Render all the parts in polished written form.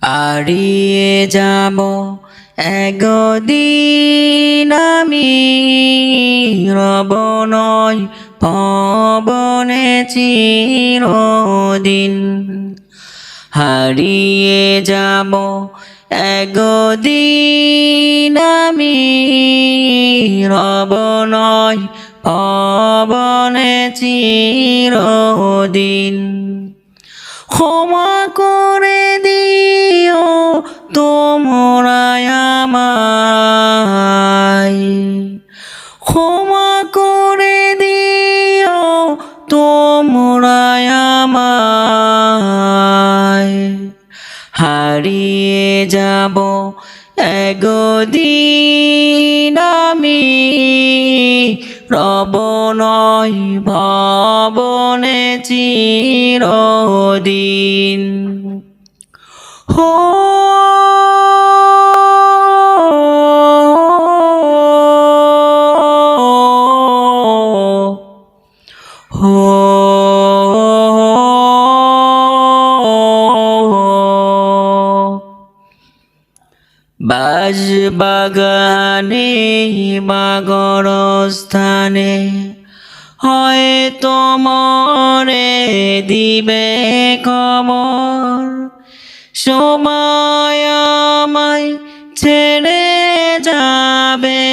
হারিয়ে যাব একদিন আমি, রব নয় পবনে চিরদিন। হারিয়ে যাব একদিন আমি, রব নয় পবনে চিরদিন। ক্ষমা করে দিও তোমরা আমায়, ক্ষমা করে দিও তোমরা আমায়। হারিয়ে যাব একদিন আমি, রব নয় ভবনে চিরদিন। হো বাজ বাগানে বাগরস্থানে হয়তো মরে দিবে খবর। সময় আমায় ছেড়ে যাবে,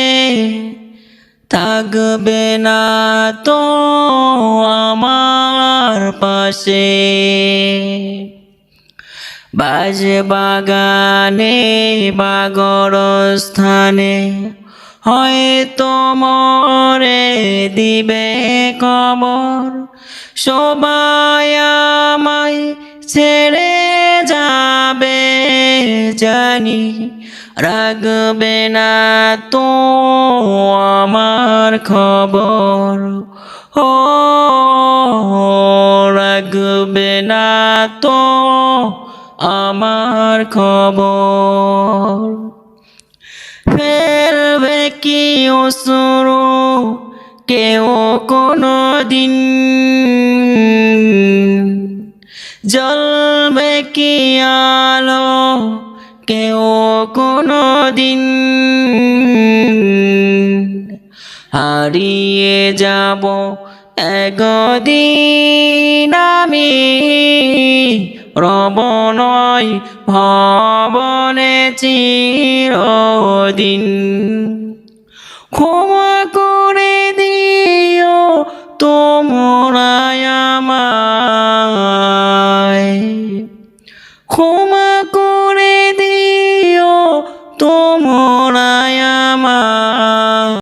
থাকবে না তো আমার পাশে। বাজ বাগানে বাগরস্থানে হয়তো মরে দিবে খবর। সবাই আমায় ছেড়ে যাবে জানি, রাখবে না তো আমার খবর। ও রাখবে না তো আমার খবর। ফেলবে কি অশ্রু কেউ কোনো দিন, জ্বলবে কি আলো কেউ কোনো দিন। হারিয়ে যাব একদিন আমি, রব নয় ভবনে চিরদিন। ক্ষমা